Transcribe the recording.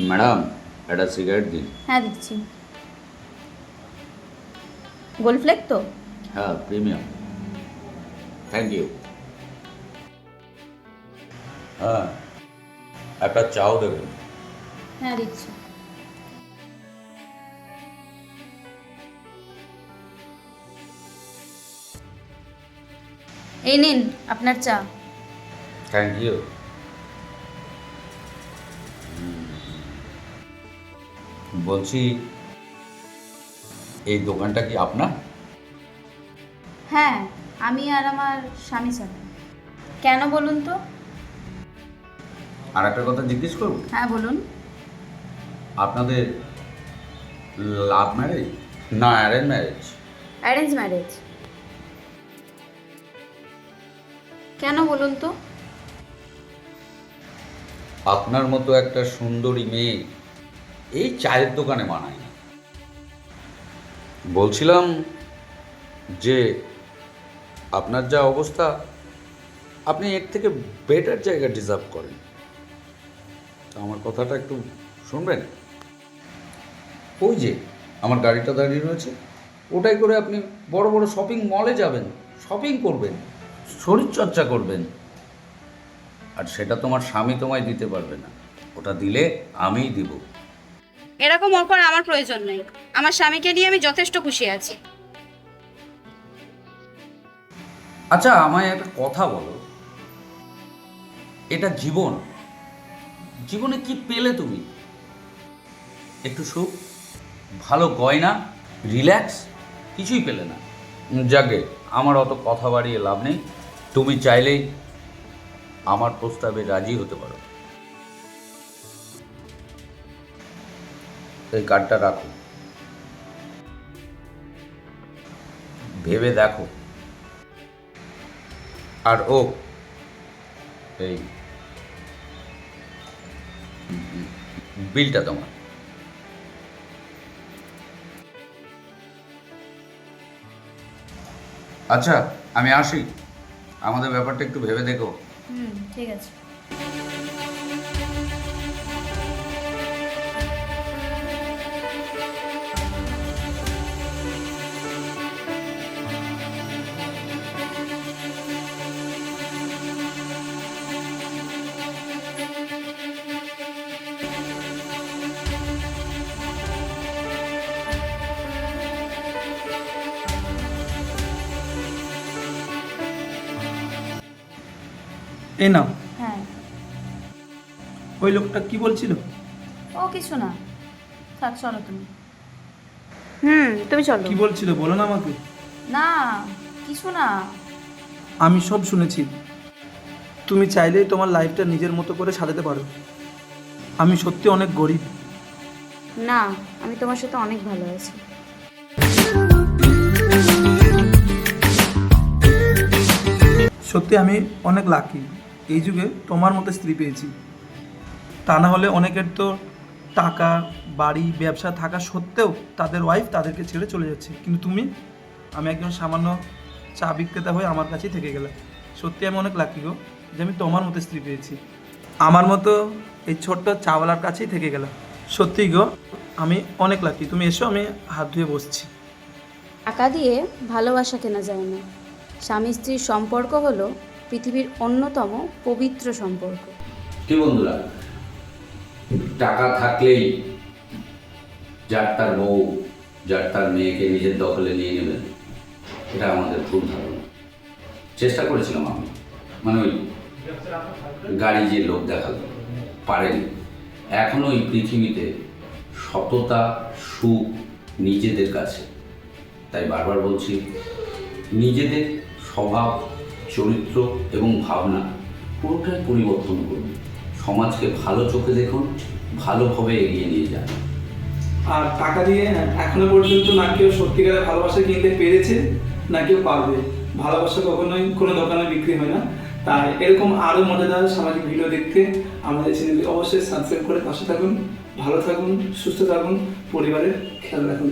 Madam, একটা cigarette দিন। হ্যাঁ দিচ্ছি। গোল্ড ফ্লেক তো? হ্যাঁ, প্রিমিয়াম। Thank you. হ্যাঁ, একটা চাও দেবেন। হ্যাঁ দিচ্ছি। এই নিন আপনার চা। Thank you. বলছি, এই দোকানটা কি আপনার? হ্যাঁ, আমি আর আমার স্বামী চালাই। কেন বলুন তো? আর একটা কথা জিজ্ঞেস করব, হ্যাঁ বলুন। আপনাদের লাভ ম্যারেজ না অ্যারেঞ্জ ম্যারেজ? Arrange marriage. কেন বলুন তো? আপনার মতো একটা সুন্দরী মেয়ে এই চায়ের দোকানে মানায় না। বলছিলাম যে আপনার যা অবস্থা, আপনি এর থেকে বেটার জায়গা ডিজার্ভ করেন। তো আমার কথাটা একটু শুনবেন? ওই যে আমার গাড়িটা দাঁড়িয়ে রয়েছে, ওটাই করে আপনি বড় বড় শপিং মলে যাবেন, শপিং করবেন, শরীরচর্চা করবেন। আর সেটা তোমার স্বামী তোমায় দিতে পারবে না, ওটা দিলে আমিই দিব। এরকম অফার আমার প্রয়োজন নেই। আমার স্বামীকে নিয়ে আমি যথেষ্ট খুশি আছি। আচ্ছা, আমায় একটা কথা বলো, এটা জীবন, জীবনে কি পেলে তুমি? একটু সুখ, ভালো গয়না, রিল্যাক্স, কিছুই পেলে না। যাকে আমার অত কথা বাড়িয়ে লাভ নেই। তুমি চাইলেই আমার প্রস্তাবে রাজি হতে পারো। এই কার্ডটা রাখো, ভেবে দেখো। আর ও, এই বিলটা তোমার। আচ্ছা, আমি আসি, আমাদের ব্যাপারটা একটু ভেবে দেখো। ঠিক আছে। এই নাও। হ্যাঁ। ওই লোকটা কি বলছিল? ও কিছু না, থাক চলো তুমি। তুমি চলো। কি বলছিল বলো না আমাকে। না, কিছু না। আমি সব শুনেছি। তুমি চাইলেই তোমার লাইফটা নিজের মতো করে সাজাতে পারো। আমি সত্যি অনেক গরিব। না, আমি তোমার সাথে অনেক ভালো আছি। সত্যি আমি অনেক লাকি এই যুগে তোমার মতো স্ত্রী পেয়েছি। তা না হলে অনেকের তো টাকা, বাড়ি, ব্যবসা থাকা সত্ত্বেও তাদের ওয়াইফ তাদেরকে ছেড়ে চলে যাচ্ছে, কিন্তু তুমি, আমি একজন সামান্য চা বিক্রেতা হয়ে আমার কাছেই থেকে গেলে। সত্যি আমি অনেক লাকি গো যে আমি তোমার মতো স্ত্রী পেয়েছি। আমার মতো এই ছোট্ট চাওয়ালার কাছেই থেকে গেলাম। সত্যি গো, আমি অনেক লাকি। তুমি এসো, আমি হাত ধুয়ে বসছি। টাকা দিয়ে ভালোবাসা কেনা যায় না। স্বামী স্ত্রীর সম্পর্ক হলো পৃথিবীর অন্যতম পবিত্র সম্পর্ক। কি বন্ধুরা, টাকা থাকলেই যার তার বউ, যার তার মেয়েকে নিজের দখলে নিয়ে নেবেন, এটা আমাদের ভুল ধারণা। চেষ্টা করেছিলাম আমি, মানে ওই গাড়ি যে লোক দেখালো, পারেনি। এখনও এই পৃথিবীতে সততা, সুখ নিজেদের কাছে। তাই বারবার বলছি, নিজেদের স্বভাব, চরিত্র এবং ভাবনা পুরোটাই পরিবর্তন করুন। সমাজকে ভালো চোখে দেখুন, ভালোভাবে এগিয়ে নিয়ে যান। আর টাকা দিয়ে এখনো পর্যন্ত না কেউ সত্যিকারের ভালোবাসা কিনতে পেরেছে, না কেউ পারবে। ভালোবাসা কখনোই কোনো দোকানে বিক্রি হয় না। তাই এরকম আরও মজাদার সামাজিক ভিডিও দেখতে আমাদের চ্যানেলটি অবশ্যই সাবস্ক্রাইব করে পাশে থাকুন। ভালো থাকুন, সুস্থ থাকুন, পরিবারের খেয়াল রাখুন।